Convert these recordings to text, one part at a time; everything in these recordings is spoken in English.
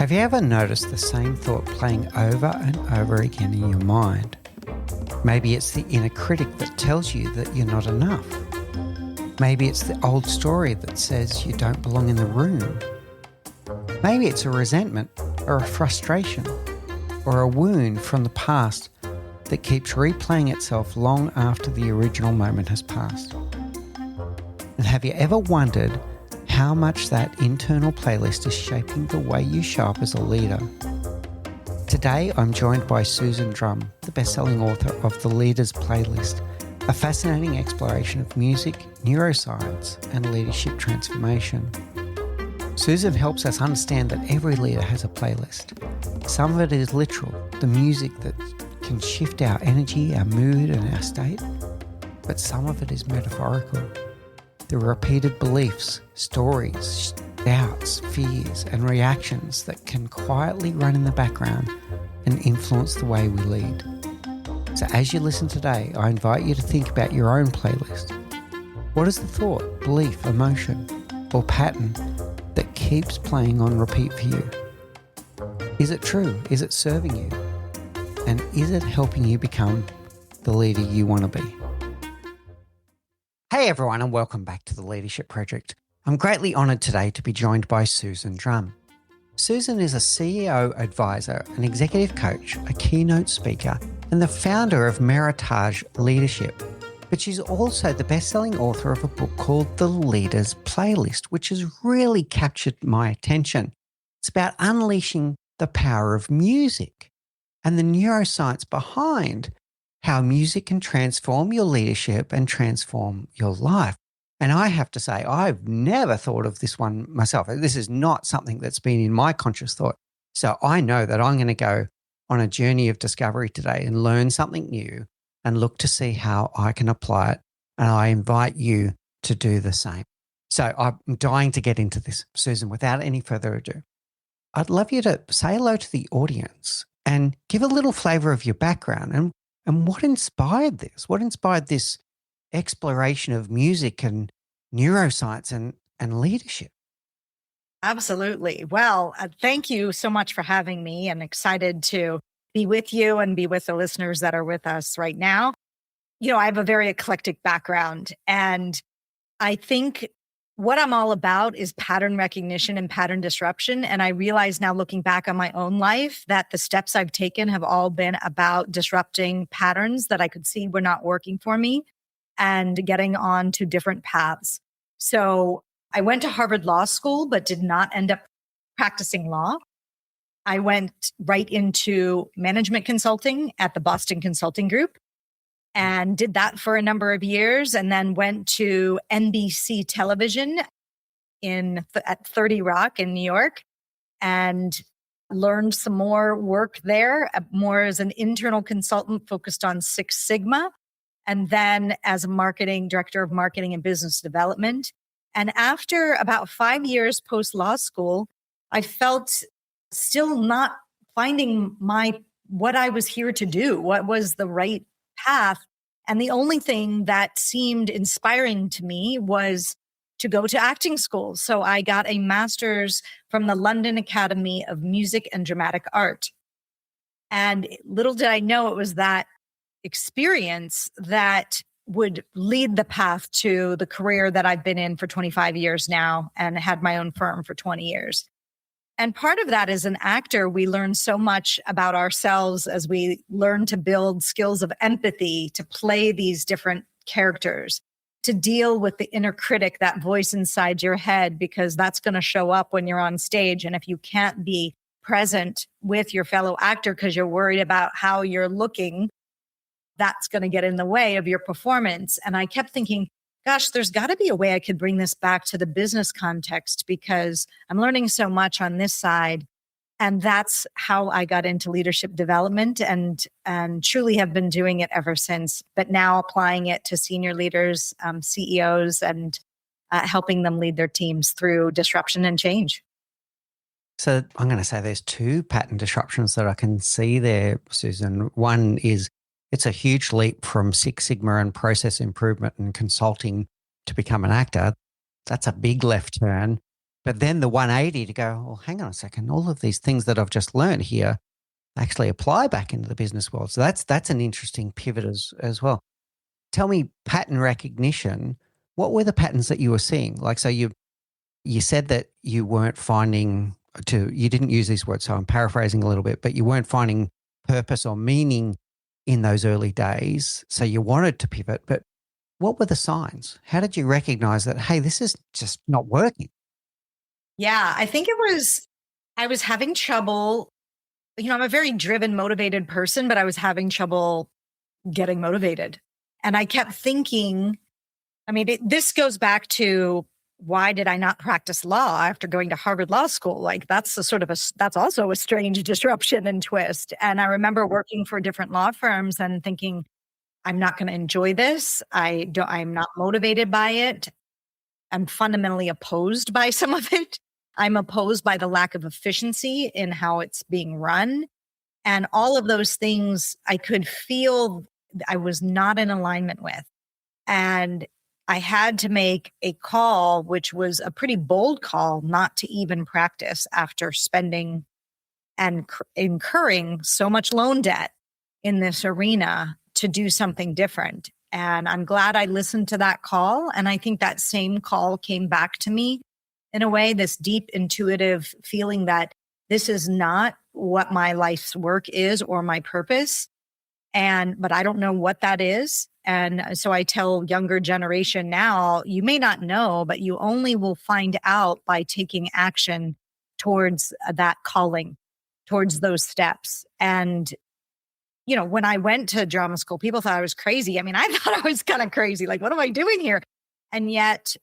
Have you ever noticed the same thought playing over and over again in your mind? Maybe it's the inner critic that tells you that you're not enough. Maybe it's the old story that says you don't belong in the room. Maybe it's a resentment or a frustration or a wound from the past that keeps replaying itself long after the original moment has passed. And have you ever wondered how much that internal playlist is shaping the way you show up as a leader? Today, I'm joined by Susan Drumm, the best-selling author of The Leader's Playlist, a fascinating exploration of music, neuroscience, and leadership transformation. Susan helps us understand that every leader has a playlist. Some of it is literal, the music that can shift our energy, our mood, and our state, but some of it is metaphorical. The repeated beliefs, stories, doubts, fears, and reactions that can quietly run in the background and influence the way we lead. So as you listen today, I invite you to think about your own playlist. What is the thought, belief, emotion, or pattern that keeps playing on repeat for you? Is it true? Is it serving you? And is it helping you become the leader you want to be? Hey everyone, and welcome back to the Leadership Project. I'm greatly honoured today to be joined by Susan Drumm. Susan is a CEO advisor, an executive coach, a keynote speaker, and the founder of Meritage Leadership. But she's also the best-selling author of a book called The Leader's Playlist, which has really captured my attention. It's about unleashing the power of music and the neuroscience behind how music can transform your leadership and transform your life. And I have to say, I've never thought of this one myself. This is not something that's been in my conscious thought. So I know that I'm going to go on a journey of discovery today and learn something new and look to see how I can apply it. And I invite you to do the same. So I'm dying to get into this, Susan. Without any further ado, I'd love you to say hello to the audience and give a little flavor of your background and what inspired this? What inspired this exploration of music and neuroscience and leadership? Absolutely. Well, thank you so much for having me, and excited to be with you and be with the listeners that are with us right now. You know, I have a very eclectic background, and I think what I'm all about is pattern recognition and pattern disruption. And I realize now, looking back on my own life, that the steps I've taken have all been about disrupting patterns that I could see were not working for me and getting on to different paths. So I went to Harvard Law School, but did not end up practicing law. I went right into management consulting at the Boston Consulting Group and did that for a number of years, and then went to NBC television at 30 Rock in New York and learned some more work there, more as an internal consultant focused on Six Sigma, and then as a director of marketing and business development. And after about 5 years post-law school, I felt still not finding what I was here to do, what was the right path. And the only thing that seemed inspiring to me was to go to acting school. So I got a master's from the London Academy of Music and Dramatic Art. And little did I know it was that experience that would lead the path to the career that I've been in for 25 years now and had my own firm for 20 years. And part of that, as an actor, we learn so much about ourselves as we learn to build skills of empathy, to play these different characters, to deal with the inner critic, that voice inside your head, because that's going to show up when you're on stage. And if you can't be present with your fellow actor because you're worried about how you're looking, that's going to get in the way of your performance. And I kept thinking, gosh, there's got to be a way I could bring this back to the business context, because I'm learning so much on this side. And that's how I got into leadership development and truly have been doing it ever since, but now applying it to senior leaders, CEOs, and helping them lead their teams through disruption and change. So I'm going to say there's two pattern disruptions that I can see there, Susan. One is it's a huge leap from Six Sigma and process improvement and consulting to become an actor. That's a big left turn. But then the 180 to go, well, hang on a second, all of these things that I've just learned here actually apply back into the business world. So that's an interesting pivot as well. Tell me, pattern recognition, what were the patterns that you were seeing? Like, so you said that you weren't finding you didn't use these words, so I'm paraphrasing a little bit, but you weren't finding purpose or meaning in those early days. So you wanted to pivot, but what were the signs? How did you recognize that, hey, this is just not working? Yeah, I think I was having trouble. I'm a very driven, motivated person, but I was having trouble getting motivated. And I kept thinking, this goes back to why did I not practice law after going to Harvard Law School? Like that's that's also a strange disruption and twist. And I remember working for different law firms and thinking, I'm not going to enjoy this. I'm not motivated by it. I'm fundamentally opposed by some of it. I'm opposed by the lack of efficiency in how it's being run. And all of those things I could feel I was not in alignment with. And I had to make a call, which was a pretty bold call, not to even practice after spending and incurring so much loan debt in this arena to do something different. And I'm glad I listened to that call. And I think that same call came back to me in a way, this deep intuitive feeling that this is not what my life's work is or my purpose. But I don't know what that is. And so I tell younger generation now, you may not know, but you only will find out by taking action towards that calling, towards those steps. And, when I went to drama school, people thought I was crazy. I thought I was kind of crazy. Like, what am I doing here? And yet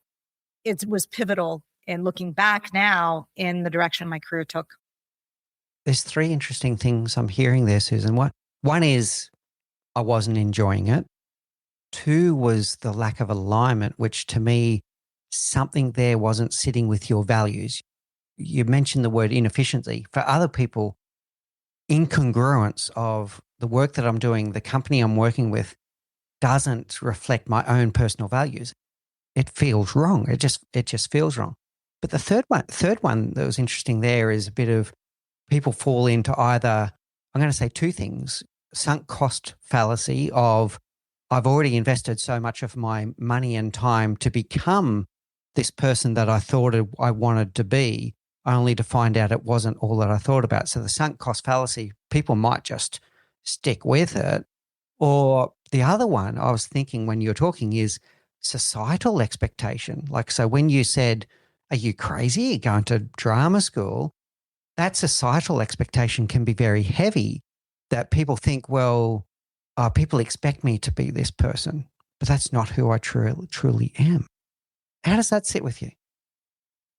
it was pivotal in looking back now in the direction my career took. There's three interesting things I'm hearing there, Susan. One is I wasn't enjoying it. Two was the lack of alignment, which to me, something there wasn't sitting with your values. You mentioned the word inefficiency. For other people, incongruence of the work that I'm doing, the company I'm working with doesn't reflect my own personal values. It feels wrong. It just feels wrong. But the third one that was interesting there is a bit of people fall into either, I'm going to say two things, sunk cost fallacy of I've already invested so much of my money and time to become this person that I thought I wanted to be, only to find out it wasn't all that I thought about. So the sunk cost fallacy, people might just stick with it. Or the other one I was thinking when you were talking is societal expectation. Like, so when you said, are you crazy? You're going to drama school? That societal expectation can be very heavy, that people think, well, people expect me to be this person, but that's not who I truly am. How does that sit with you?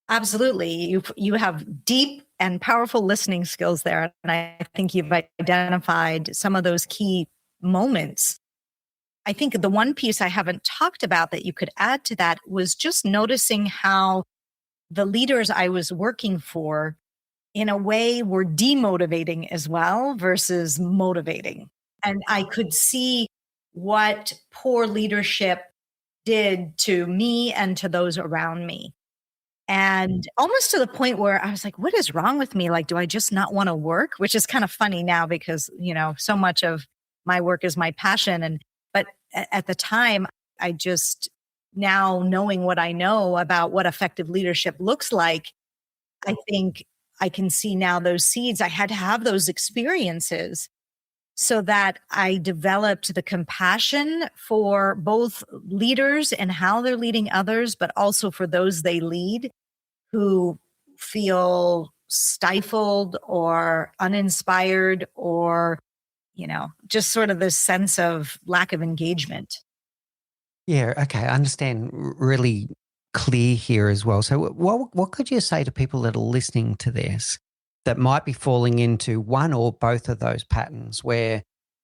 Absolutely. You have deep and powerful listening skills there. And I think you've identified some of those key moments. I think the one piece I haven't talked about that you could add to that was just noticing how the leaders I was working for, in a way, were demotivating as well versus motivating. And I could see what poor leadership did to me and to those around me. And almost to the point where I was like, what is wrong with me? Like, do I just not want to work? Which is kind of funny now because, so much of my work is my passion. But at the time, I just, now knowing what I know about what effective leadership looks like, I think I can see now those seeds. I had to have those experiences so that I developed the compassion for both leaders and how they're leading others, but also for those they lead who feel stifled or uninspired or, just sort of this sense of lack of engagement. Yeah, okay, I understand really clear here as well. So what could you say to people that are listening to this that might be falling into one or both of those patterns where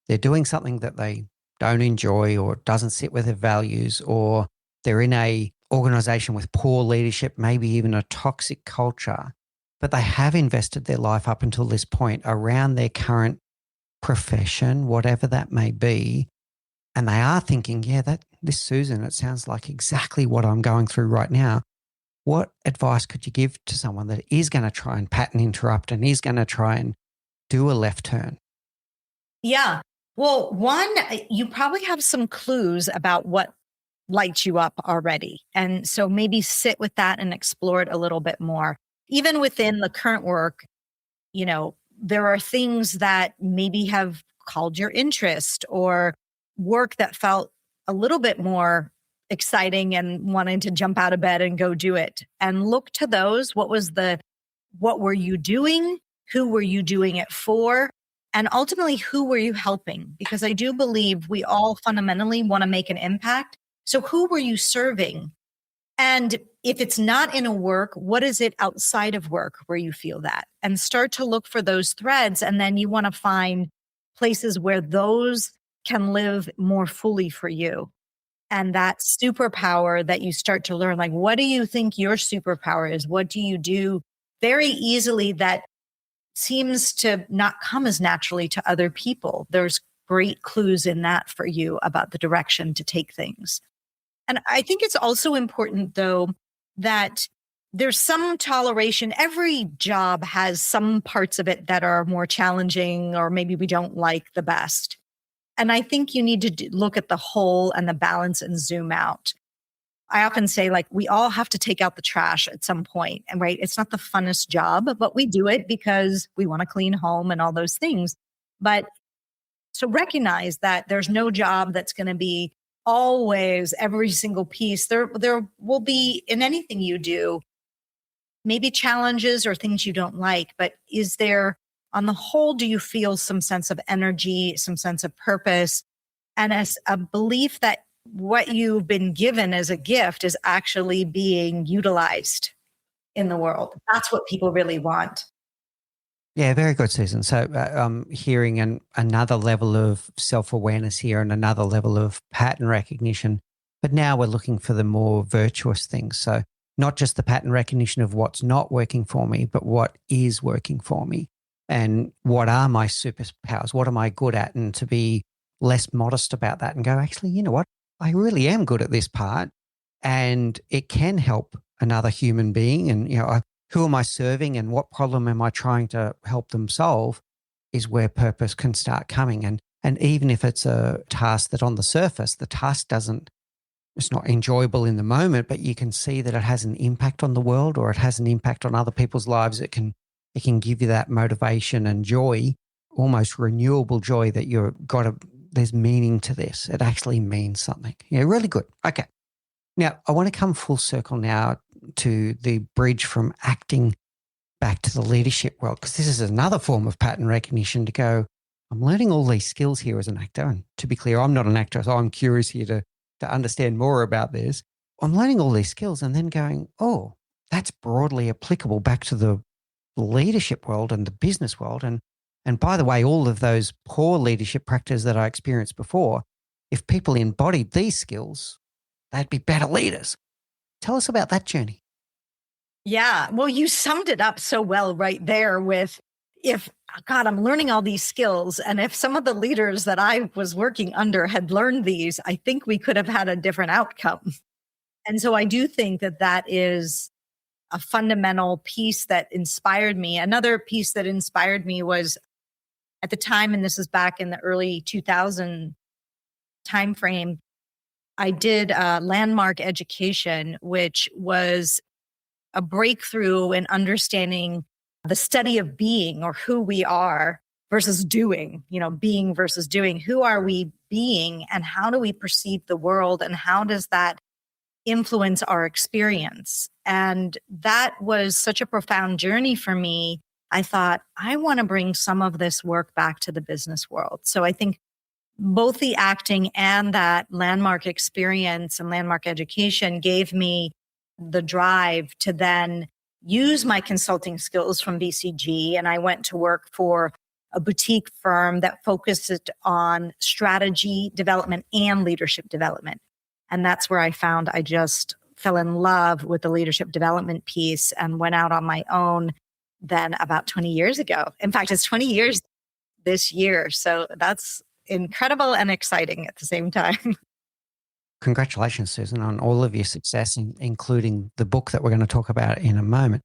they're doing something that they don't enjoy or doesn't sit with their values, or they're in a organization with poor leadership, maybe even a toxic culture, but they have invested their life up until this point around their current profession, whatever that may be, and they are thinking, yeah, this Susan, it sounds like exactly what I'm going through right now. what advice could you give to someone that is going to try and pattern interrupt and is going to try and do a left turn? Yeah. Well, one, you probably have some clues about what lights you up already. And so maybe sit with that and explore it a little bit more. Even within the current work, there are things that maybe have called your interest or work that felt a little bit more exciting and wanting to jump out of bed and go do it. And look to those. What were you doing? Who were you doing it for? And ultimately, who were you helping? Because I do believe we all fundamentally want to make an impact. So who were you serving? And if it's not in a work, what is it outside of work where you feel that? And start to look for those threads. And then you want to find places where those can live more fully for you. And that superpower that you start to learn, like, what do you think your superpower is? What do you do very easily that seems to not come as naturally to other people? There's great clues in that for you about the direction to take things. And I think it's also important, though, that there's some toleration. Every job has some parts of it that are more challenging or maybe we don't like the best. And I think you need to look at the whole and the balance and zoom out. I often say, like, we all have to take out the trash at some point. And right, it's not the funnest job, but we do it because we want to clean home and all those things. But so recognize that there's no job that's going to be always every single piece. There will be in anything you do, maybe challenges or things you don't like, but is there, on the whole, do you feel some sense of energy, some sense of purpose, and as a belief that what you've been given as a gift is actually being utilized in the world? That's what people really want. Yeah, very good, Susan. So I'm hearing another level of self-awareness here and another level of pattern recognition. But now we're looking for the more virtuous things. So not just the pattern recognition of what's not working for me, but what is working for me and what are my superpowers? What am I good at? And to be less modest about that and go, actually, you know what? I really am good at this part and it can help another human being. And, who am I serving and what problem am I trying to help them solve is where purpose can start coming. And even if it's a task that on the surface, the task it's not enjoyable in the moment, but you can see that it has an impact on the world or it has an impact on other people's lives. It can give you that motivation and joy, almost renewable joy that there's meaning to this. It actually means something. Yeah, really good. Okay. Now, I want to come full circle now to the bridge from acting back to the leadership world, because this is another form of pattern recognition to go, I'm learning all these skills here as an actor. And to be clear, I'm not an actor, so I'm curious here to understand more about this. I'm learning all these skills and then going, oh, that's broadly applicable back to the leadership world and the business world. And by the way, all of those poor leadership practices that I experienced before, if people embodied these skills, they'd be better leaders. Tell us about that journey. Yeah. Well, you summed it up so well right there with God, I'm learning all these skills. And if some of the leaders that I was working under had learned these, I think we could have had a different outcome. And so I do think that that is a fundamental piece that inspired me. Another piece that inspired me was at the time, and this is back in the early 2000 timeframe, I did landmark education, which was a breakthrough in understanding the study of being or who we are versus doing, being versus doing. Who are we being and how do we perceive the world and how does that influence our experience? And that was such a profound journey for me. I thought, I want to bring some of this work back to the business world. So I think both the acting and that landmark experience and landmark education gave me the drive to then use my consulting skills from BCG. And I went to work for a boutique firm that focused on strategy development and leadership development. And that's where I found I just fell in love with the leadership development piece and went out on my own then about 20 years ago. In fact, it's 20 years this year. So that's incredible and exciting at the same time. congratulations, Susan, on all of your success, including the book that we're going to talk about in a moment.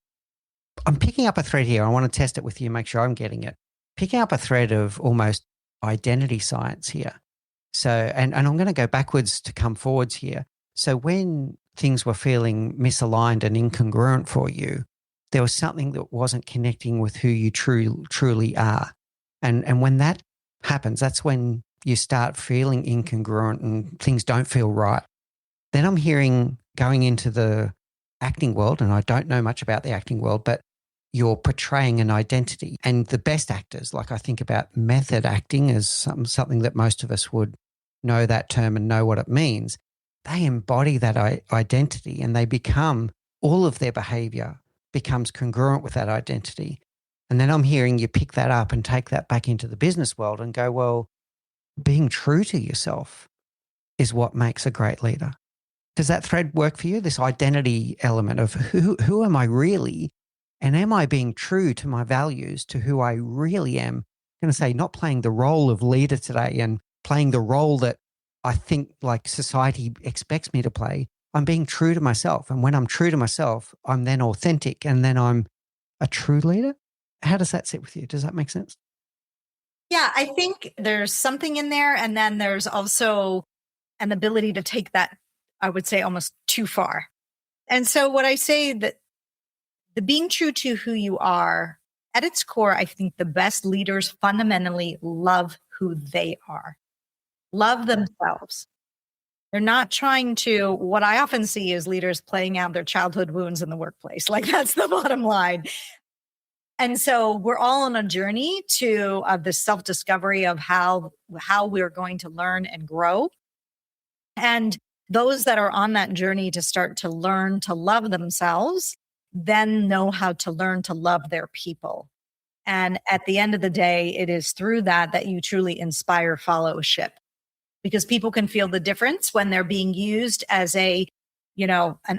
I'm picking up a thread here. I want to test it with you, make sure I'm getting it. Picking up a thread of almost identity science here. So, and I'm going to go backwards to come forwards here. So when things were feeling misaligned and incongruent for you, there was something that wasn't connecting with who you truly are. And when that happens, that's when you start feeling incongruent and things don't feel right. Then I'm hearing going into the acting world, and I don't know much about the acting world, but you're portraying an identity. And the best actors, like I think about method acting as something that most of us would know that term and know what it means. They embody that identity, and they become, all of their behavior becomes congruent with that identity. And then I'm hearing you pick that up and take that back into the business world and go, well, being true to yourself is what makes a great leader. Does that thread work for you? This identity element of who am I really? And am I being true to my values, to who I really am? I'm going to say not playing the role of leader today and playing the role that I think like society expects me to play. I'm being true to myself. And when I'm true to myself, I'm then authentic, and then I'm a true leader. How does that sit with you? Does that make sense? Yeah, I think there's something in there. And then there's also an ability to take that, I would say, almost too far. And so what I say that the being true to who you are, at its core, I think the best leaders fundamentally love who they are, love themselves. They're not trying to, what I often see is leaders playing out their childhood wounds in the workplace. Like that's the bottom line. And so we're all on a journey to the self-discovery of how we're going to learn and grow. And those that are on that journey to start to learn to love themselves, then know how to learn to love their people. And at the end of the day, it is through that you truly inspire followership, because people can feel the difference when they're being used as an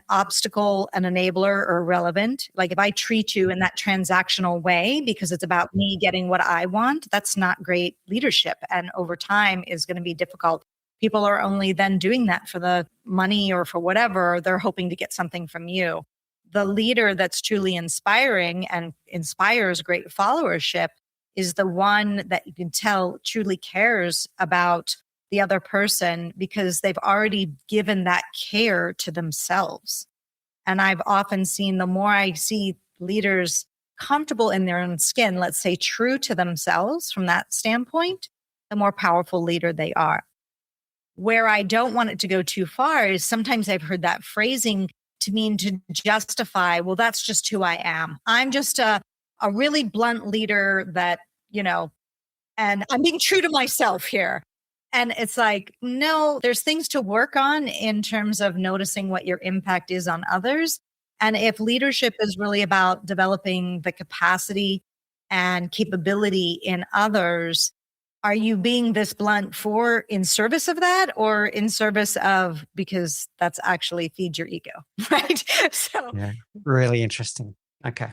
obstacle, an enabler, or irrelevant. Like if I treat you in that transactional way because it's about me getting what I want, that's not great leadership. And over time is going to be difficult. People are only then doing that for the money or for whatever. They're hoping to get something from you. The leader that's truly inspiring and inspires great followership is the one that you can tell truly cares about the other person, because they've already given that care to themselves. And I've often seen, the more I see leaders comfortable in their own skin, let's say true to themselves from that standpoint, the more powerful leader they are. Where I don't want it to go too far is sometimes I've heard that phrasing to mean to justify, well, that's just who I am. I'm just a really blunt leader that, and I'm being true to myself here. And it's like, no, there's things to work on in terms of noticing what your impact is on others. And if leadership is really about developing the capacity and capability in others, are you being this blunt in service of that, or in service of, because that's actually feeds your ego, right? So yeah, really interesting. Okay.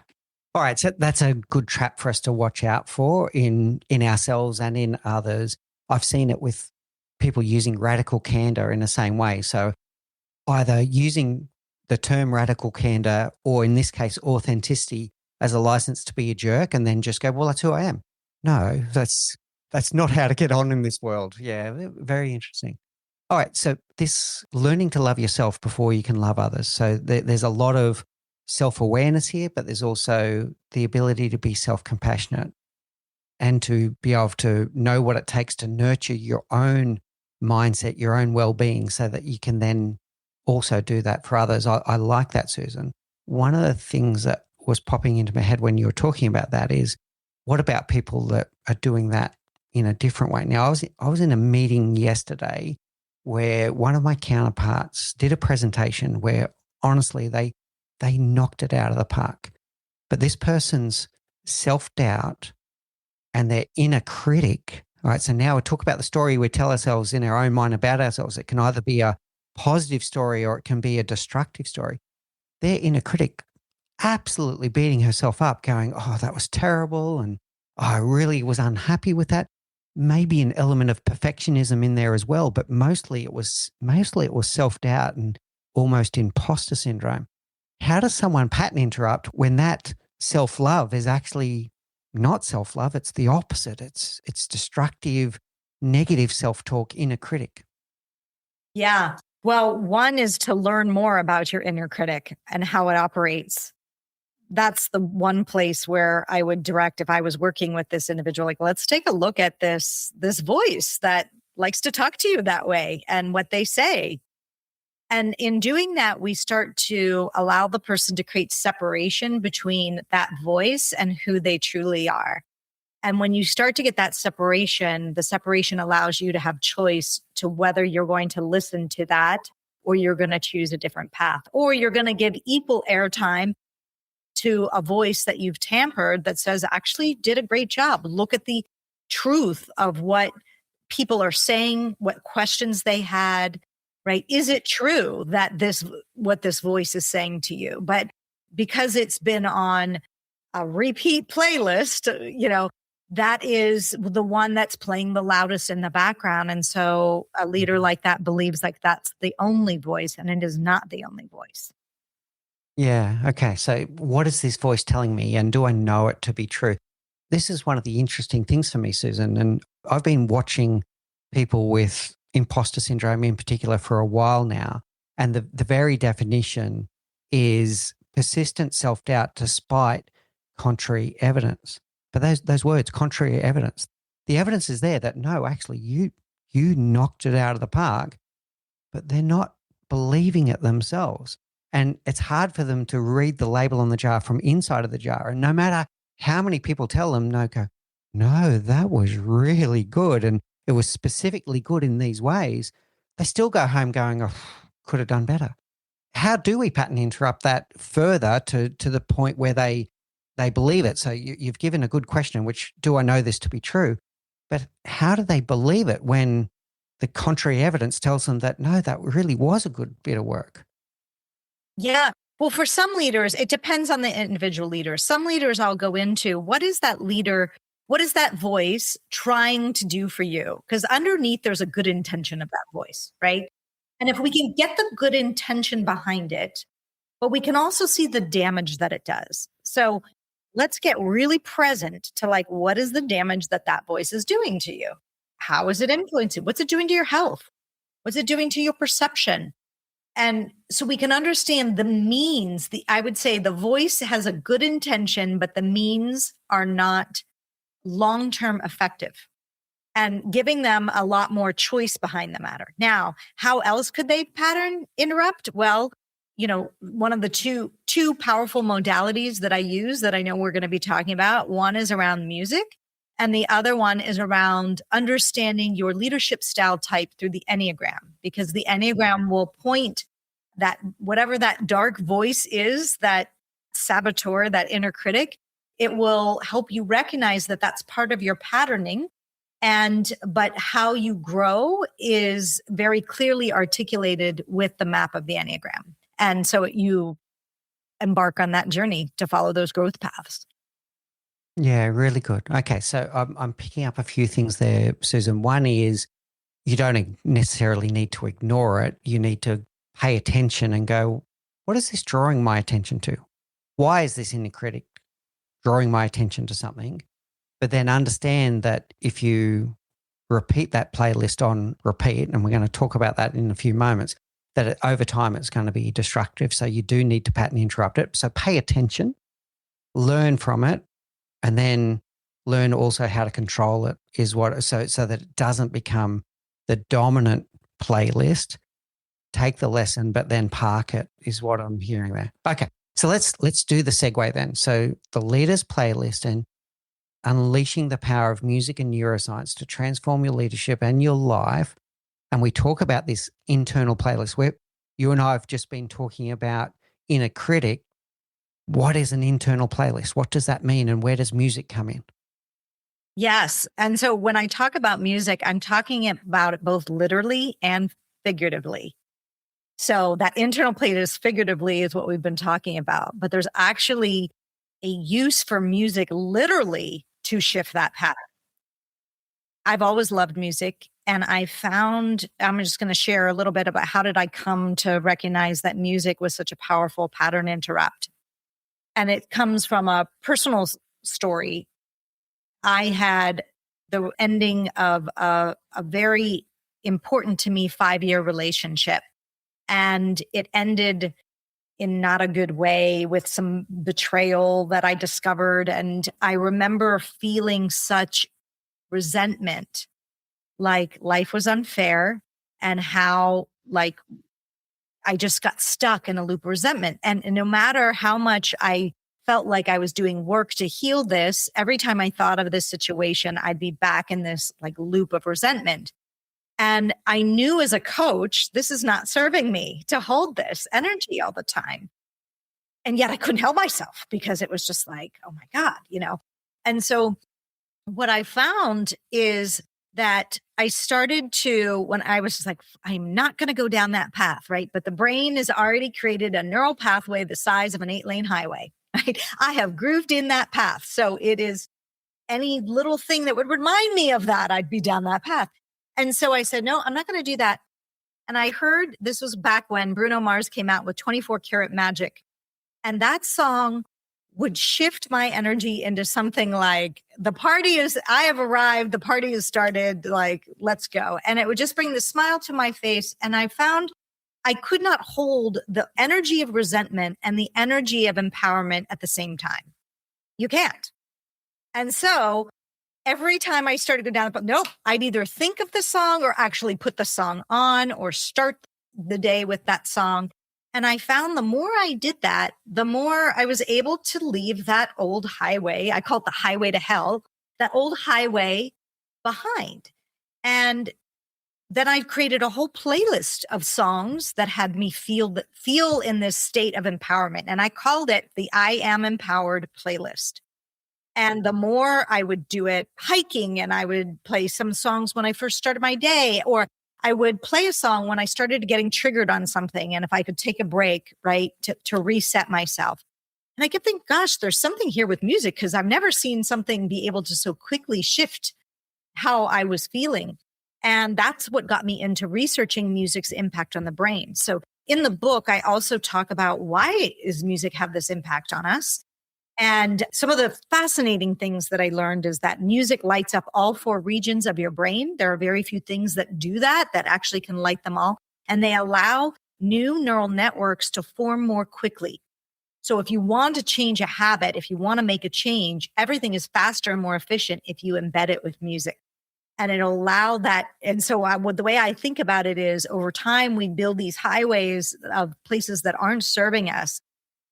All right. So that's a good trap for us to watch out for in ourselves and in others. I've seen it with people using radical candor in the same way. So either using the term radical candor, or in this case, authenticity, as a license to be a jerk, and then just go, well, that's who I am. No, that's not how to get on in this world. Yeah, very interesting. All right. So this learning to love yourself before you can love others. So there's a lot of self-awareness here, but there's also the ability to be self-compassionate and to be able to know what it takes to nurture your own mindset, your own well-being, so that you can then also do that for others. I like that, Susan. One of the things that was popping into my head when you were talking about that is, what about people that are doing that in a different way? Now, I was in a meeting yesterday where one of my counterparts did a presentation where honestly they knocked it out of the park. But this person's self-doubt and their inner critic, all right, so now we talk about the story we tell ourselves in our own mind about ourselves. It can either be a positive story or it can be a destructive story. Their inner critic absolutely beating herself up, going, oh, that was terrible. And I really was unhappy with that. maybe an element of perfectionism in there as well, but mostly it was self-doubt and almost imposter syndrome. How does someone pattern interrupt when that self-love is actually not self-love? It's the opposite. It's destructive, negative self-talk, inner critic. Yeah. Well, one is to learn more about your inner critic and how it operates. That's the one place where I would direct if I was working with this individual, like, let's take a look at this voice that likes to talk to you that way and what they say. And in doing that, we start to allow the person to create separation between that voice and who they truly are. And when you start to get that separation, the separation allows you to have choice to whether you're going to listen to that or you're going to choose a different path, or you're going to give equal airtime to a voice that you've tampered that says, actually did a great job. Look at the truth of what people are saying, what questions they had, right? Is it true that what this voice is saying to you? But because it's been on a repeat playlist, that is the one that's playing the loudest in the background. And so a leader like that believes like that's the only voice, and it is not the only voice. Yeah. Okay. So what is this voice telling me? And do I know it to be true? This is one of the interesting things for me, Susan. And I've been watching people with imposter syndrome in particular for a while now. And the very definition is persistent self-doubt despite contrary evidence. But those words, contrary evidence, the evidence is there that no, actually you knocked it out of the park, but they're not believing it themselves. And it's hard for them to read the label on the jar from inside of the jar. And no matter how many people tell them, no, that was really good. And it was specifically good in these ways. They still go home going, oh, could have done better. How do we pattern interrupt that further to the point where they believe it? So you've given a good question, which, do I know this to be true? But how do they believe it when the contrary evidence tells them that, no, that really was a good bit of work? Yeah. Well, for some leaders, it depends on the individual leader. Some leaders I'll go into, what is that leader, what is that voice trying to do for you? Because underneath there's a good intention of that voice, right? And if we can get the good intention behind it, but we can also see the damage that it does. So let's get really present to, like, what is the damage that that voice is doing to you? How is it influencing? What's it doing to your health? What's it doing to your perception? And so we can understand the means. I would say the voice has a good intention, but the means are not long-term effective, and giving them a lot more choice behind the matter. Now, how else could they pattern interrupt? Well, one of the two powerful modalities that I use that I know we're going to be talking about, one is around music, and the other one is around understanding your leadership style type through the Enneagram, because the Enneagram will point that whatever that dark voice is, that saboteur, that inner critic, it will help you recognize that that's part of your patterning. But how you grow is very clearly articulated with the map of the Enneagram. And so you embark on that journey to follow those growth paths. Yeah, really good. Okay, so I'm picking up a few things there, Susan. One is you don't necessarily need to ignore it. You need to pay attention and go, what is this drawing my attention to? Why is this inner critic drawing my attention to something? But then understand that if you repeat that playlist on repeat, and we're going to talk about that in a few moments, that over time it's going to be destructive. So you do need to pattern interrupt it. So pay attention, learn from it, and then learn also how to control it so that it doesn't become the dominant playlist. Take the lesson, but then park it is what I'm hearing there. Okay, so let's do the segue then. So the leader's playlist and unleashing the power of music and neuroscience to transform your leadership and your life. And we talk about this internal playlist where you and I have just been talking about inner critic. What is an internal playlist? What does that mean? And where does music come in? Yes. And so when I talk about music, I'm talking about it both literally and figuratively. So that internal playlist figuratively is what we've been talking about, but there's actually a use for music literally to shift that pattern. I've always loved music. And I found, I'm just going to share a little bit about how did I come to recognize that music was such a powerful pattern interrupt. And it comes from a personal story. I had the ending of a very important to me 5-year relationship. And it ended in not a good way with some betrayal that I discovered. And I remember feeling such resentment, like life was unfair and how like I just got stuck in a loop of resentment. And no matter how much I felt like I was doing work to heal this, every time I thought of this situation, I'd be back in this like loop of resentment. And I knew as a coach, this is not serving me to hold this energy all the time. And yet I couldn't help myself because it was just like, oh my God, you know? And so what I found is that I started to, when I was just like, I'm not going to go down that path, right? But the brain has already created a neural pathway the size of an 8-lane highway, right? I have grooved in that path. So it is any little thing that would remind me of that, I'd be down that path. And so I said, no, I'm not going to do that. And I heard this was back when Bruno Mars came out with 24 Karat Magic. And that song would shift my energy into something like, the party is, I have arrived, the party has started, like, let's go. And it would just bring the smile to my face. And I found I could not hold the energy of resentment and the energy of empowerment at the same time. You can't. And so every time I started to go down, nope, I'd either think of the song or actually put the song on or start the day with that song. And I found the more I did that, the more I was able to leave that old highway. I call it the highway to hell, that old highway behind. And then I created a whole playlist of songs that had me feel in this state of empowerment. And I called it the I Am Empowered playlist. And the more I would do it hiking, and I would play some songs when I first started my day, or I would play a song when I started getting triggered on something. And if I could take a break, right, to reset myself. And I kept thinking, gosh, there's something here with music, because I've never seen something be able to so quickly shift how I was feeling. And that's what got me into researching music's impact on the brain. So in the book, I also talk about why does music have this impact on us? And some of the fascinating things that I learned is that music lights up all 4 regions of your brain. There are very few things that do that actually can light them all. And they allow new neural networks to form more quickly. So if you want to change a habit, if you want to make a change, everything is faster and more efficient if you embed it with music. And it'll allow that. And so the way I think about it is over time, we build these highways of places that aren't serving us.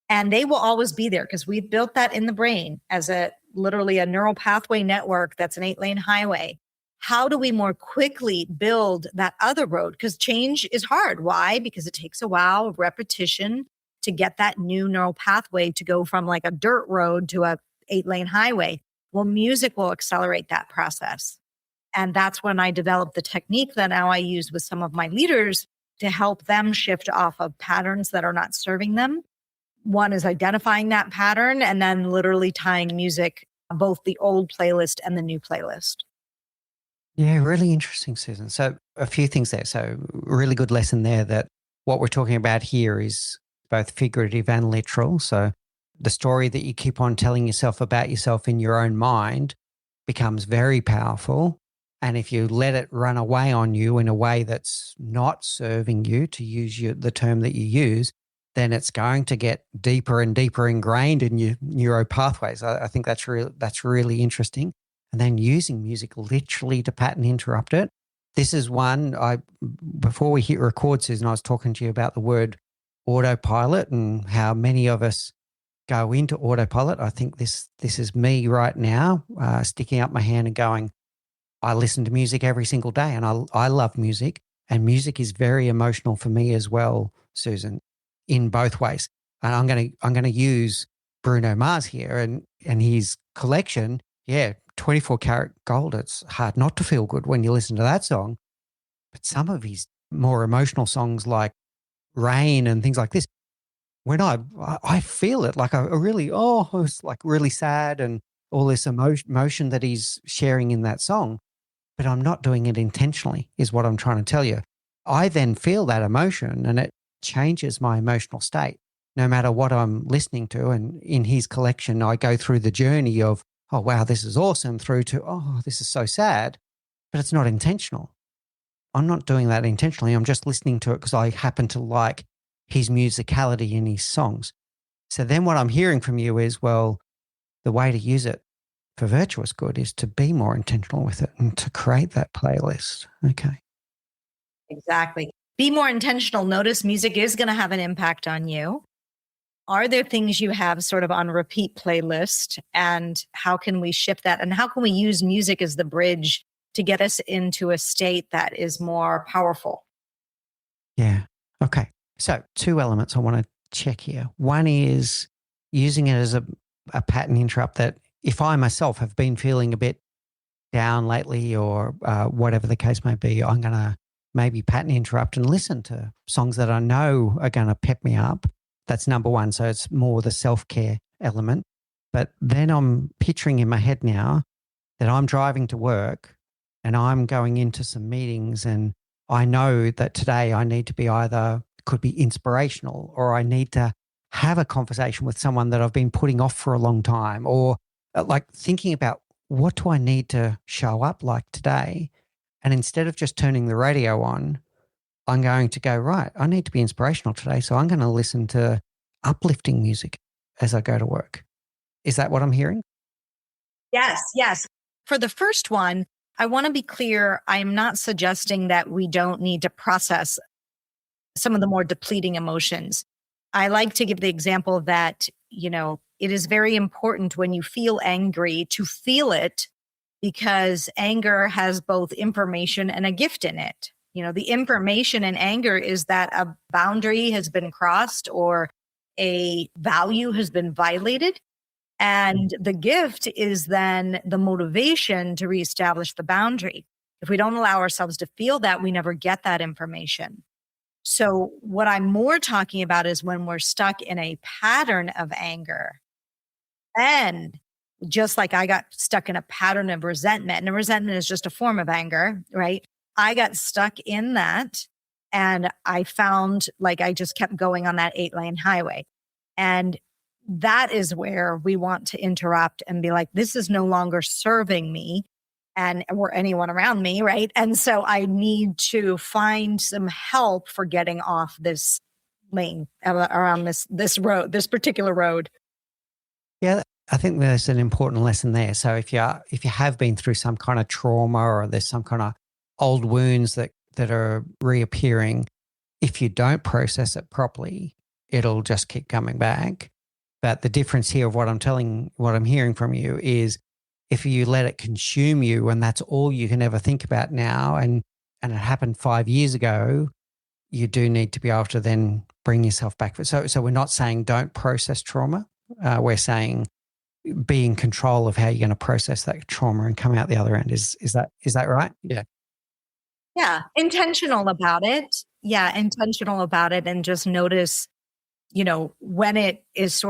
And they will always be there because we've built that in the brain as literally a neural pathway network that's an 8-lane highway. How do we more quickly build that other road? Because change is hard. Why? Because it takes a while of repetition to get that new neural pathway to go from like a dirt road to a 8-lane highway. Well, music will accelerate that process. And that's when I developed the technique that now I use with some of my leaders to help them shift off of patterns that are not serving them. One is identifying that pattern and then literally tying music, both the old playlist and the new playlist. Yeah, really interesting, Susan. So a few things there. So really good lesson there that what we're talking about here is both figurative and literal. So the story that you keep on telling yourself about yourself in your own mind becomes very powerful. And if you let it run away on you in a way that's not serving you, to use the term that you use, then it's going to get deeper and deeper ingrained in your neuro pathways. I think that's really interesting. And then using music literally to pattern interrupt it. This is one before we hit record, Susan, I was talking to you about the word autopilot and how many of us go into autopilot. I think this is me right now, sticking up my hand and going, I listen to music every single day, and I love music, and music is very emotional for me as well, Susan, in both ways. And I'm going to use Bruno Mars here and his collection. Yeah, 24 Karat Gold. It's hard not to feel good when you listen to that song. But some of his more emotional songs like Rain and things like this, when I feel it, like I really, it's like really sad and all this emotion that he's sharing in that song. but I'm not doing it intentionally, is what I'm trying to tell you. I then feel that emotion and it changes my emotional state, no matter what I'm listening to. And in his collection, I go through the journey of, oh, wow, this is awesome, through to, oh, this is so sad, but it's not intentional. I'm not doing that intentionally. I'm just listening to it because I happen to like his musicality in his songs. So then what I'm hearing from you is, well, the way to use it for virtuous good is to be more intentional with it and to create that playlist. Okay. Exactly. Be more intentional. Notice music is going to have an impact on you. Are there things you have sort of on repeat playlist, and how can we shift that? And how can we use music as the bridge to get us into a state that is more powerful? Yeah. Okay. So 2 elements I want to check here. One is using it as a pattern interrupt that if I myself have been feeling a bit down lately or whatever the case may be, I'm going to maybe pattern interrupt and listen to songs that I know are going to pep me up. That's number one. So it's more the self-care element. But then I'm picturing in my head now that I'm driving to work and I'm going into some meetings, and I know that today I need to be either, could be inspirational, or I need to have a conversation with someone that I've been putting off for a long time, or like thinking about what do I need to show up like today? And instead of just turning the radio on, I'm going to go, right, I need to be inspirational today. So I'm going to listen to uplifting music as I go to work. Is that what I'm hearing? Yes, yes. For the first one, I want to be clear. I'm not suggesting that we don't need to process some of the more depleting emotions. I like to give the example that, it is very important when you feel angry to feel it, because anger has both information and a gift in it. The information in anger is that a boundary has been crossed or a value has been violated. And the gift is then the motivation to reestablish the boundary. If we don't allow ourselves to feel that, we never get that information. So, what I'm more talking about is when we're stuck in a pattern of anger, then just like I got stuck in a pattern of resentment, and resentment is just a form of anger, right? I got stuck in that, and I found like I just kept going on that 8-lane highway. And that is where we want to interrupt and be like, this is no longer serving me and or anyone around me, right? And so I need to find some help for getting off this lane around this road, this particular road. Yeah, I think there's an important lesson there. So if you have been through some kind of trauma, or there's some kind of old wounds that are reappearing, if you don't process it properly, it'll just keep coming back. But the difference here of what I'm hearing from you is if you let it consume you and that's all you can ever think about now, and it happened 5 years ago, you do need to be able to then bring yourself back. So we're not saying don't process trauma. We're saying be in control of how you're going to process that trauma and come out the other end. Is that right? Yeah. Yeah. Intentional about it. Yeah. Intentional about it. And just notice, when it is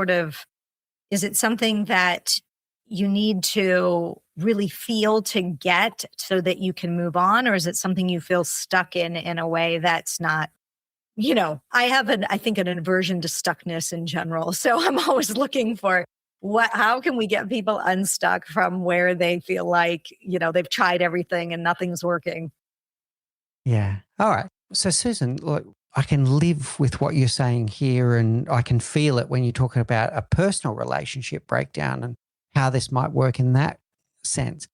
is it something that you need to really feel to get so that you can move on? Or is it something you feel stuck in a way that's not, I have I think an aversion to stuckness in general. So I'm always looking for how can we get people unstuck from where they feel like, they've tried everything and nothing's working. Yeah. All right. So Susan, look, I can live with what you're saying here, and I can feel it when you're talking about a personal relationship breakdown and how this might work in that sense.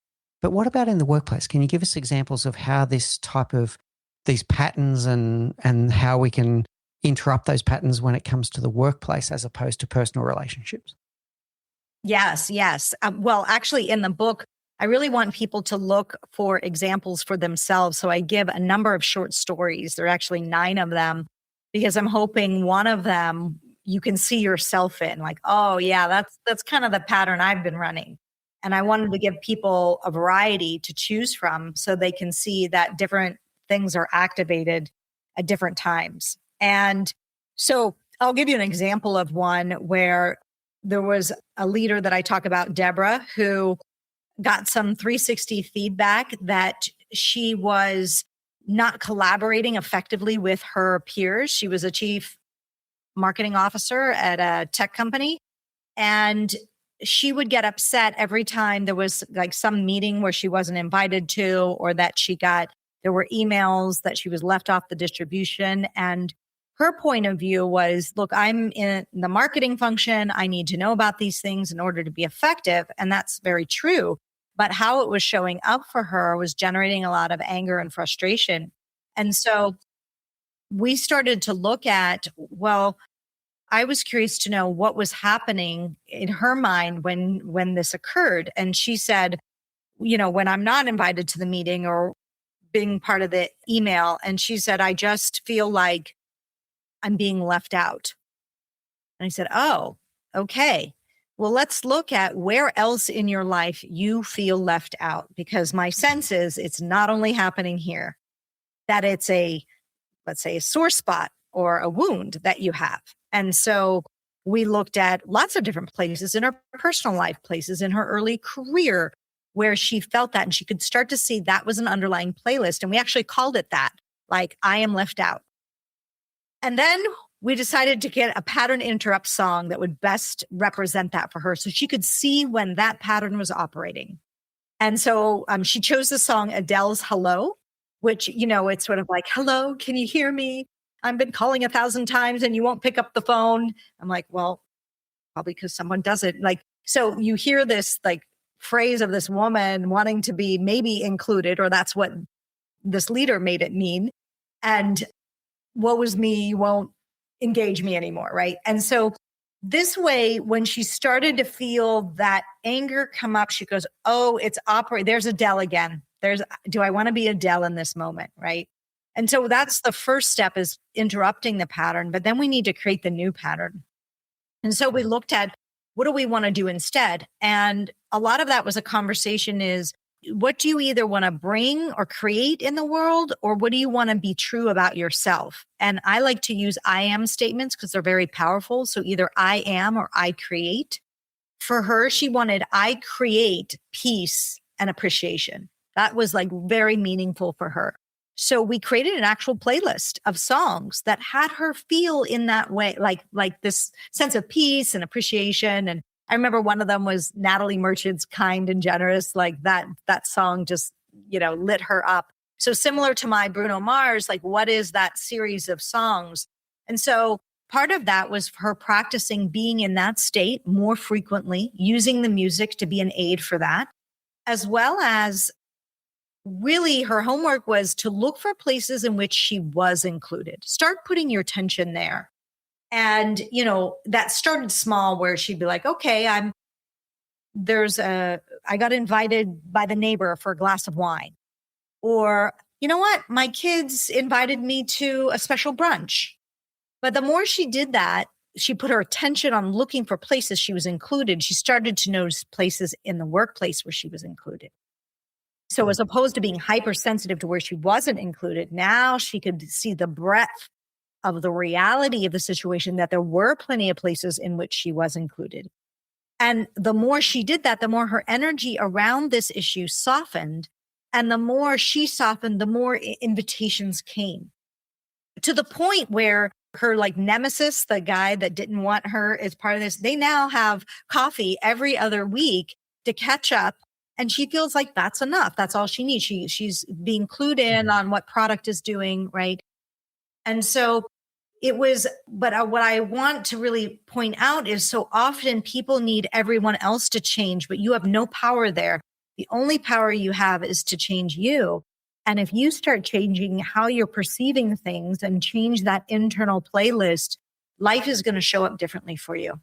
But what about in the workplace? Can you give us examples of how this type of these patterns and how we can interrupt those patterns when it comes to the workplace as opposed to personal relationships? Yes, yes. Well, actually, in the book, I really want people to look for examples for themselves. So I give a number of short stories. There are actually 9 of them, because I'm hoping one of them you can see yourself in, like, oh yeah, that's kind of the pattern I've been running. And I wanted to give people a variety to choose from so they can see that different things are activated at different times. And so I'll give you an example of one where there was a leader that I talk about, Deborah, who got some 360 feedback that she was not collaborating effectively with her peers. She was a chief marketing officer at a tech company. And she would get upset every time there was like some meeting where she wasn't invited to, or that there were emails that she was left off the distribution. And her point of view was, look, I'm in the marketing function. I need to know about these things in order to be effective. And that's very true. But how it was showing up for her was generating a lot of anger and frustration. And so we started to look at, well, I was curious to know what was happening in her mind when this occurred. And she said, when I'm not invited to the meeting or being part of the email, and she said, I just feel like I'm being left out. And I said, oh, okay. Well, let's look at where else in your life you feel left out, because my sense is it's not only happening here, that it's let's say, a sore spot or a wound that you have. And so we looked at lots of different places in her personal life, places in her early career where she felt that, and she could start to see that was an underlying playlist. And we actually called it that, like, I am left out. And then we decided to get a pattern interrupt song that would best represent that for her, so she could see when that pattern was operating. And so she chose the song Adele's Hello, which, it's sort of like, hello, can you hear me? I've been calling 1,000 times and you won't pick up the phone. I'm like, well, probably because someone doesn't. Like, so you hear this like phrase of this woman wanting to be maybe included, or that's what this leader made it mean. And woe was me, you won't engage me anymore, right? And so this way, when she started to feel that anger come up, she goes, oh, it's there's Adele again. Do I want to be Adele in this moment, right? And so that's the first step, is interrupting the pattern, but then we need to create the new pattern. And so we looked at, what do we want to do instead? And a lot of that was a conversation is, what do you either want to bring or create in the world, or what do you want to be true about yourself? And I like to use I am statements because they're very powerful. So either I am or I create. For her, she wanted I create peace and appreciation. That was like very meaningful for her. So we created an actual playlist of songs that had her feel in that way, like this sense of peace and appreciation. And I remember one of them was Natalie Merchant's Kind and Generous. Like that song just, lit her up. So similar to my Bruno Mars, like, what is that series of songs? And so part of that was her practicing being in that state more frequently, using the music to be an aid for that, as well as really her homework was to look for places in which she was included. Start putting your attention there. And, that started small, where she'd be like, okay, I got invited by the neighbor for a glass of wine. Or, you know what? My kids invited me to a special brunch. But the more she did that, she put her attention on looking for places she was included. She started to notice places in the workplace where she was included. So as opposed to being hypersensitive to where she wasn't included, now she could see the breadth of the reality of the situation, that there were plenty of places in which she was included. And the more she did that, the more her energy around this issue softened. And the more she softened, the more invitations came, to the point where her like nemesis, the guy that didn't want her as part of this, they now have coffee every other week to catch up. And she feels like that's enough. That's all she needs. She's being clued in on what product is doing, right? And so it was, but what I want to really point out is, so often people need everyone else to change, but you have no power there. The only power you have is to change you. And if you start changing how you're perceiving things and change that internal playlist, life is going to show up differently for you.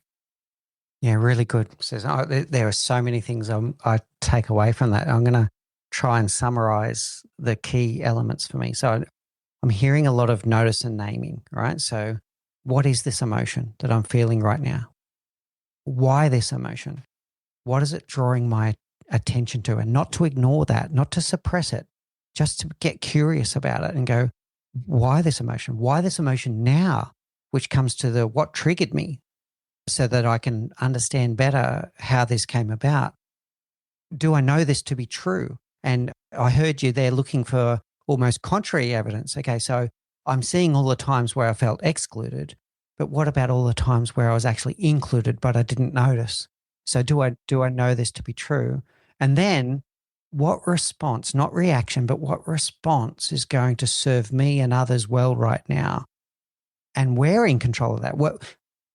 Yeah, really good. There are so many things I take away from that. I'm going to try and summarize the key elements for me. So I'm hearing a lot of notice and naming, right? So what is this emotion that I'm feeling right now? Why this emotion? What is it drawing my attention to? And not to ignore that, not to suppress it, just to get curious about it and go, why this emotion? Why this emotion now? Which comes to the what triggered me, so that I can understand better how this came about. Do I know this to be true? And I heard you there looking for almost contrary evidence. Okay, so I'm seeing all the times where I felt excluded, but what about all the times where I was actually included, but I didn't notice? So do I know this to be true? And then what response, not reaction, but what response is going to serve me and others well right now? And we're in control of that.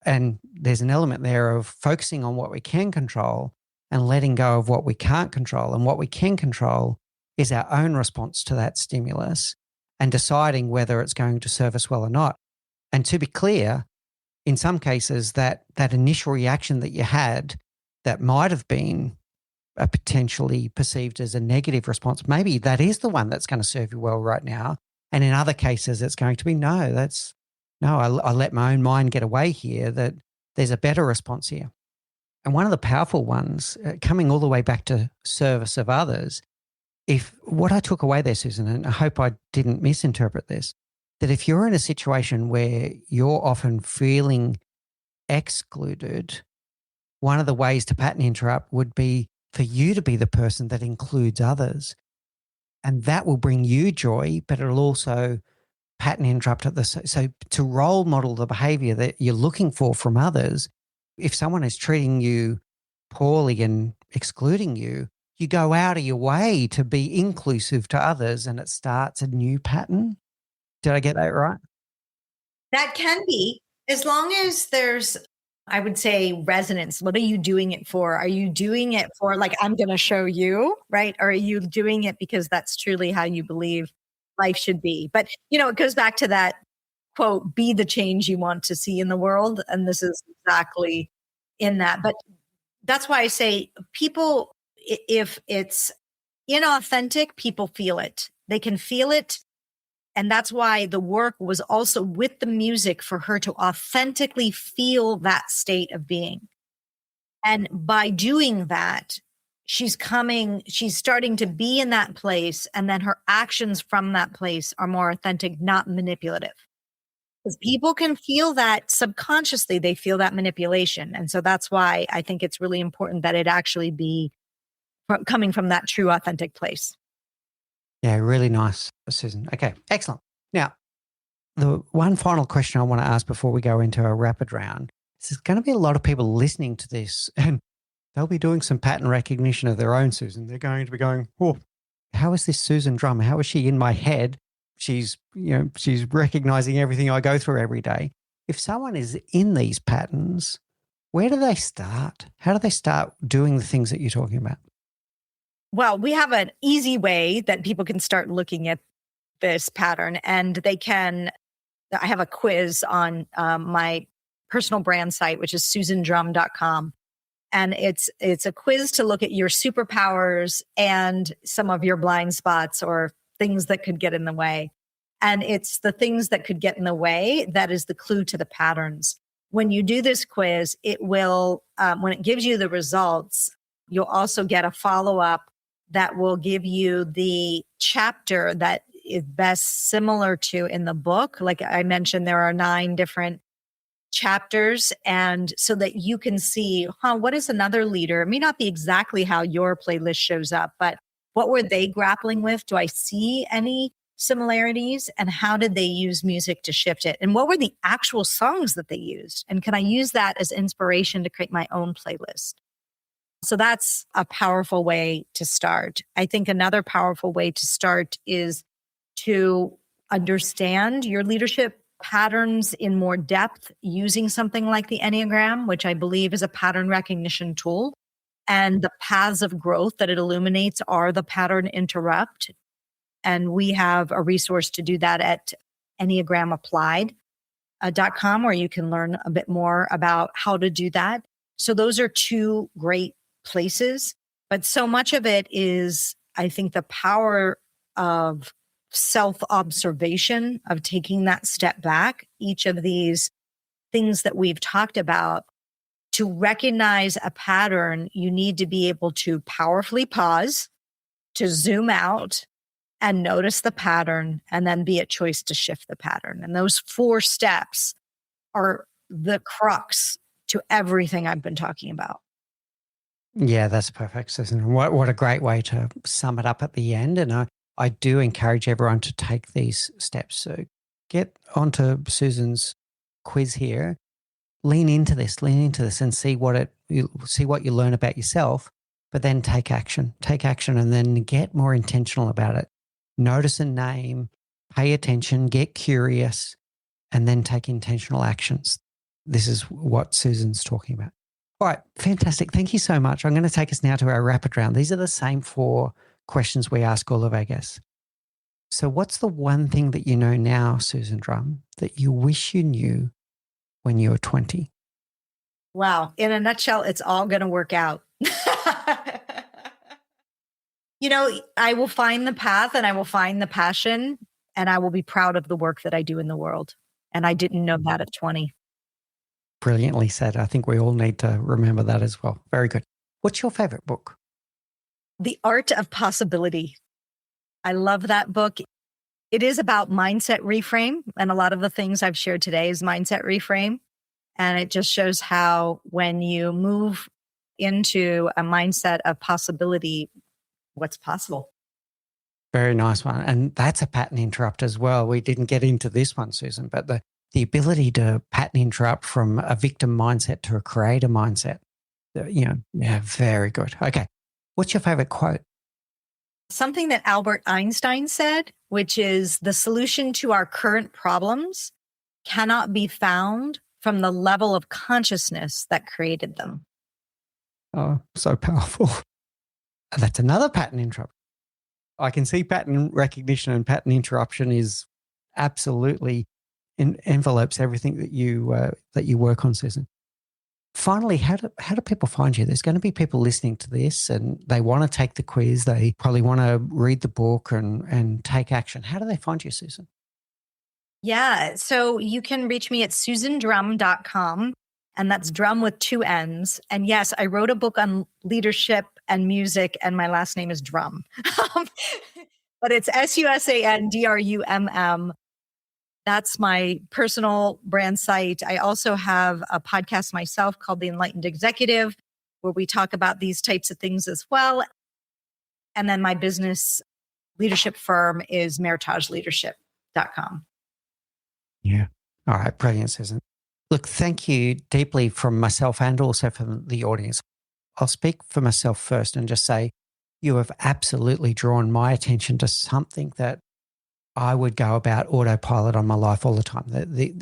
And there's an element there of focusing on what we can control and letting go of what we can't control. And what we can control is our own response to that stimulus and deciding whether it's going to serve us well or not. And to be clear, in some cases, that initial reaction that you had that might have been potentially perceived as a negative response, maybe that is the one that's going to serve you well right now. And in other cases, it's going to be I let my own mind get away here, that there's a better response here. And one of the powerful ones, coming all the way back to service of others, if what I took away there, Susan, and I hope I didn't misinterpret this, that if you're in a situation where you're often feeling excluded, one of the ways to pattern interrupt would be for you to be the person that includes others. And that will bring you joy, but it'll also pattern interrupt at so to role model the behavior that you're looking for from others. If someone is treating you poorly and excluding you, you go out of your way to be inclusive to others, and it starts a new pattern. Did I get that right? That can be, as long as there's, I would say, resonance. What are you doing it for? Are you doing it for, like, I'm going to show you, right? Or are you doing it because that's truly how you believe life should be? But, it goes back to that quote, be the change you want to see in the world. And this is exactly in that. But that's why I say people, if it's inauthentic, people feel it. They can feel it. And that's why the work was also with the music for her to authentically feel that state of being. And by doing that, she's starting to be in that place. And then her actions from that place are more authentic, not manipulative. Because people can feel that subconsciously, they feel that manipulation. And so that's why I think it's really important that it actually be coming from that true, authentic place. Yeah, really nice, Susan. Okay, excellent. Now, the one final question I want to ask before we go into a rapid round is there's going to be a lot of people listening to this, and they'll be doing some pattern recognition of their own, Susan. They're going to be going, oh, how is this Susan Drumm? How is she in my head? She's recognizing everything I go through every day. If someone is in these patterns, where do they start? How do they start doing the things that you're talking about? Well, we have an easy way that people can start looking at this pattern, and I have a quiz on my personal brand site, which is susandrumm.com. And it's a quiz to look at your superpowers and some of your blind spots or things that could get in the way. And it's the things that could get in the way that is the clue to the patterns. When you do this quiz, it will, when it gives you the results, you'll also get a follow-up that will give you the chapter that is best similar to in the book. Like I mentioned, there are 9 different chapters. And so that you can see, what is another leader? It may not be exactly how your playlist shows up, but what were they grappling with? Do I see any similarities? And how did they use music to shift it? And what were the actual songs that they used? And can I use that as inspiration to create my own playlist? So that's a powerful way to start. I think another powerful way to start is to understand your leadership patterns in more depth using something like the Enneagram, which I believe is a pattern recognition tool. And the paths of growth that it illuminates are the pattern interrupt. And we have a resource to do that at EnneagramApplied.com, where you can learn a bit more about how to do that. So those are 2 great places. But so much of it is, I think, the power of self-observation, of taking that step back. Each of these things that we've talked about, to recognize a pattern, you need to be able to powerfully pause, to zoom out and notice the pattern, and then be a choice to shift the pattern. And those 4 steps are the crux to everything I've been talking about. Yeah, that's perfect, Susan. What a great way to sum it up at the end. And I do encourage everyone to take these steps. So get onto Susan's quiz here. Lean into this and see see what you learn about yourself, but then take action, and then get more intentional about it. Notice a name, pay attention, get curious, and then take intentional actions. This is what Susan's talking about. All right, fantastic. Thank you so much. I'm going to take us now to our rapid round. These are the same 4 questions we ask all of our guests. So what's the one thing that you know now, Susan Drumm, that you wish you knew when you were 20? Wow. In a nutshell, it's all going to work out. I will find the path and I will find the passion and I will be proud of the work that I do in the world. And I didn't know that at 20. Brilliantly said. I think we all need to remember that as well. Very good. What's your favorite book? The Art of Possibility. I love that book. It is about mindset reframe. And a lot of the things I've shared today is mindset reframe. And it just shows how when you move into a mindset of possibility, what's possible. Very nice one. And that's a pattern interrupt as well. We didn't get into this one, Susan, but the ability to pattern interrupt from a victim mindset to a creator mindset. Very good. Okay. What's your favorite quote? Something that Albert Einstein said, which is the solution to our current problems cannot be found from the level of consciousness that created them. Oh, so powerful. That's another pattern interrupt. I can see pattern recognition and pattern interruption is absolutely envelopes everything that you work on, Susan. Finally, how do people find you? There's going to be people listening to this and they want to take the quiz. They probably want to read the book and take action. How do they find you, Susan? Yeah. So you can reach me at susandrumm.com. And that's Drumm with 2 N's. And yes, I wrote a book on leadership and music, and my last name is Drumm. But it's SUSANDRUMM. That's my personal brand site. I also have a podcast myself called The Enlightened Executive, where we talk about these types of things as well. And then my business leadership firm is meritageleadership.com. Yeah. All right. Brilliant, Susan. Look, thank you deeply from myself and also from the audience. I'll speak for myself first and just say you have absolutely drawn my attention to something that I would go about autopilot on my life all the time,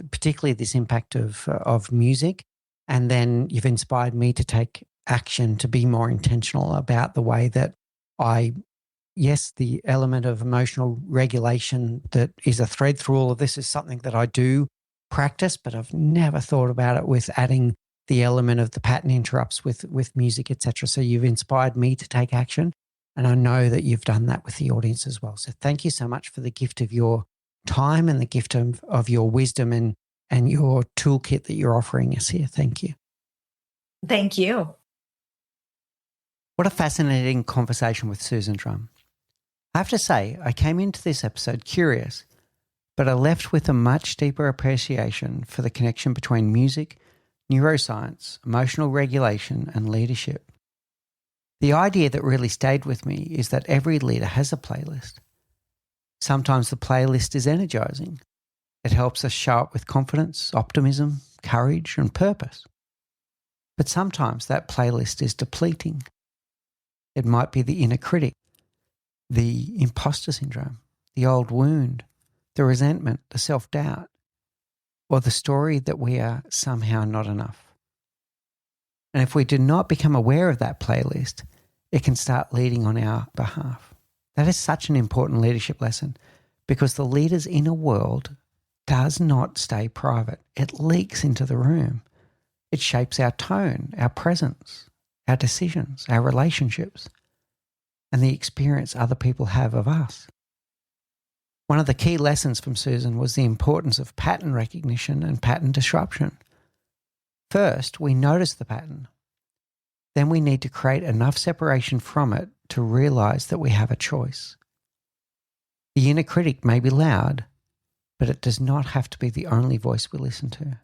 particularly this impact of music. And then you've inspired me to take action, to be more intentional about the way that the element of emotional regulation that is a thread through all of this is something that I do practice, but I've never thought about it with adding the element of the pattern interrupts with music, etc. So you've inspired me to take action. And I know that you've done that with the audience as well. So thank you so much for the gift of your time and the gift of your wisdom and your toolkit that you're offering us here. Thank you. Thank you. What a fascinating conversation with Susan Drumm. I have to say, I came into this episode curious, but I left with a much deeper appreciation for the connection between music, neuroscience, emotional regulation, and leadership. The idea that really stayed with me is that every leader has a playlist. Sometimes the playlist is energizing. It helps us show up with confidence, optimism, courage, and purpose. But sometimes that playlist is depleting. It might be the inner critic, the imposter syndrome, the old wound, the resentment, the self-doubt, or the story that we are somehow not enough. And if we do not become aware of that playlist, it can start leading on our behalf. That is such an important leadership lesson because the leader's inner world does not stay private. It leaks into the room. It shapes our tone, our presence, our decisions, our relationships, and the experience other people have of us. One of the key lessons from Susan was the importance of pattern recognition and pattern disruption. First, we notice the pattern. Then we need to create enough separation from it to realize that we have a choice. The inner critic may be loud, but it does not have to be the only voice we listen to.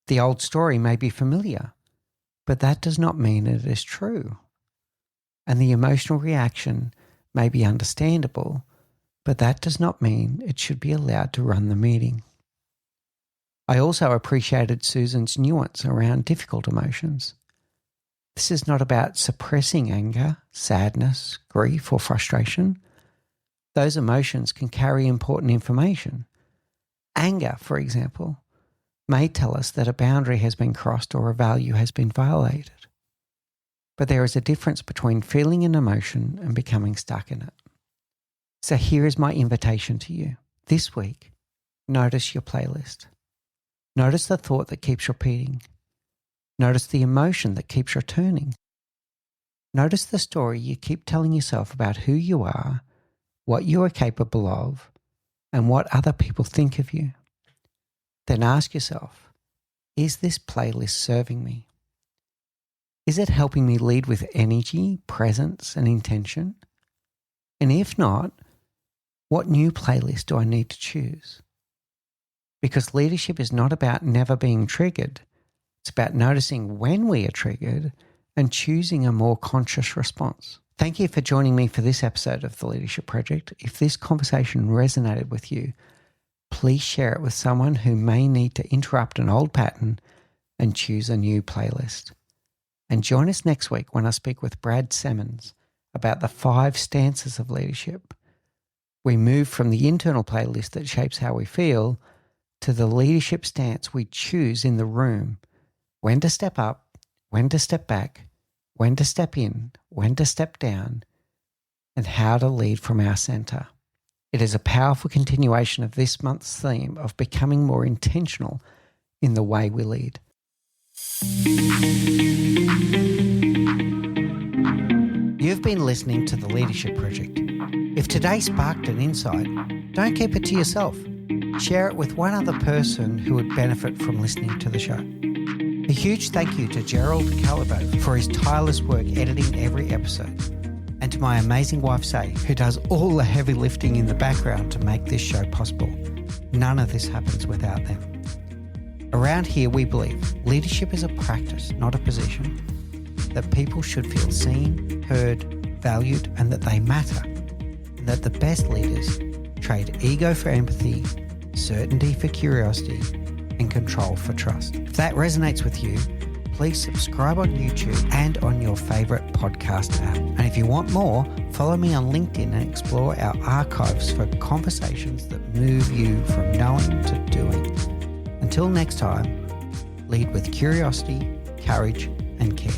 The old story may be familiar, but that does not mean it is true. And the emotional reaction may be understandable, but that does not mean it should be allowed to run the meeting. I also appreciated Susan's nuance around difficult emotions. This is not about suppressing anger, sadness, grief, or frustration. Those emotions can carry important information. Anger, for example, may tell us that a boundary has been crossed or a value has been violated. But there is a difference between feeling an emotion and becoming stuck in it. So here is my invitation to you. This week, notice your playlist. Notice the thought that keeps repeating. Notice the emotion that keeps returning. Notice the story you keep telling yourself about who you are, what you are capable of, and what other people think of you. Then ask yourself, is this playlist serving me? Is it helping me lead with energy, presence, and intention? And if not, what new playlist do I need to choose? Because leadership is not about never being triggered. It's about noticing when we are triggered and choosing a more conscious response. Thank you for joining me for this episode of The Leadership Project. If this conversation resonated with you, please share it with someone who may need to interrupt an old pattern and choose a new playlist. And join us next week when I speak with Brad Simmons about the 5 stances of leadership. We move from the internal playlist that shapes how we feel to the leadership stance we choose in the room. When to step up, when to step back, when to step in, when to step down, and how to lead from our center. It is a powerful continuation of this month's theme of becoming more intentional in the way we lead. You've been listening to The Leadership Project. If today sparked an insight, don't keep it to yourself. Share it with one other person who would benefit from listening to the show. A huge thank you to Gerald Calabo for his tireless work editing every episode, and to my amazing wife, Say, who does all the heavy lifting in the background to make this show possible. None of this happens without them. Around here, we believe leadership is a practice, not a position, that people should feel seen, heard, valued, and that they matter, and that the best leaders trade ego for empathy, certainty for curiosity, and control for trust. If that resonates with you, please subscribe on YouTube and on your favorite podcast app. And if you want more, follow me on LinkedIn and explore our archives for conversations that move you from knowing to doing. Until next time, lead with curiosity, courage, and care.